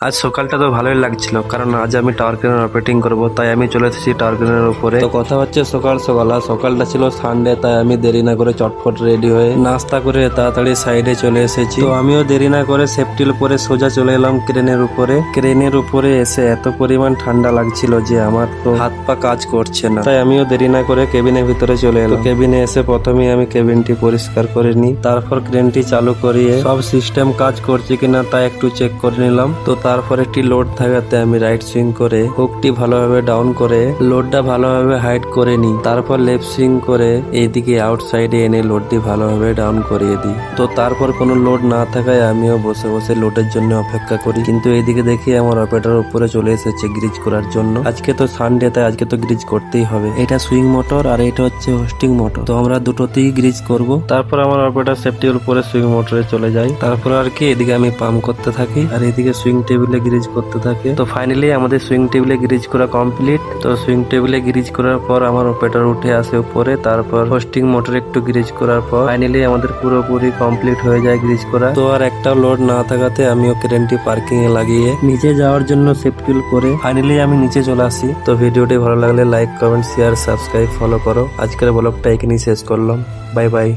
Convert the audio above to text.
আজ সকালটা তো ভালোই লাগছিল, কারণ আজ আমি টাওয়ার ক্রেনের অপারেটিং করব, তাই আমি চলে এসেছি টাওয়ার ক্রেনের উপরে। তো কথা হচ্ছে সকাল সকাল, আর সকালটা ছিল সানডে, তাই আমি দেরি না করে চটপট রেডি হয়ে নাস্তা করে তাড়াতাড়ি সাইডে চলে এসেছি। তো আমিও দেরি না করে সেফটির উপরে সোজা চলে এলাম ক্রেনের উপরে। ক্রেনের উপরে এসে এত পরিমাণ ঠান্ডা লাগছিল যে আমার তো হাত পা কাজ করছে না, তাই আমিও দেরি না করে কেবিনের ভিতরে চলে এলাম। কেবিনে এসে প্রথমেই আমি কেবিনটি পরিষ্কার করে নিই, তারপর ক্রেনটি চালু করিয়ে সব সিস্টেম কাজ করছে কিনা তা একটু চেক করে নিলাম। তো তারপর একটি লোড থাকাতে আমি রাইট সুইং করে হুকটি ভালোভাবে ডাউন করে লোডটা ভালোভাবে হাইড করে নিই। তারপর লেফট সুইং করে এইদিকে আউটসাইডে এনে লোডটি ভালোভাবে ডাউন করিয়ে দিই। তো তারপর কোনো লোড না থাকায় আমিও বসে বসে লোডের জন্য অপেক্ষা করি। কিন্তু এইদিকে দেখি আমার অপারেটর উপরে চলে এসেছে গ্রিজ করার জন্য। আজকে তো সানডে, তাই আজকে তো গ্রিজ করতেই হবে। এটা সুইং মোটর আর এটা হচ্ছে হোস্টিং মোটর, তো আমরা দুটোতেই গ্রিজ করব। তারপর আমার অপারেটর সেফটির উপরে সুইং মোটরে চলে যায়। তারপর আর কি এদিকে আমি পাম্প করতে থাকি আর এদিকে সুইং টেবিলে গ্রিজ করতে থাকে। তো ফাইনালি আমাদের সুইং টেবিলে গ্রিজ করা কমপ্লিট। তো সুইং টেবিলে গ্রিজ করার পর আমার অপারেটর উঠে আসে উপরে। তারপর হোস্টিং মোটর একটু গ্রিজ করার পর ফাইনালি আমাদের পুরোপুরি কমপ্লিট হয়ে যায় গ্রিজ করা। তো আর একটা লোড না থাকাতে আমিও ক্রেনটি পার্কিং এ লাগিয়ে নিচে যাওয়ার জন্য সেফটি করে ফাইনালি আমি নিচে চলে আসি। তো ভিডিওটি ভালো লাগলে like, comment, share, subscribe, follow করো। আজকের ব্লগটা এখানেই শেষ করলাম। Bye bye.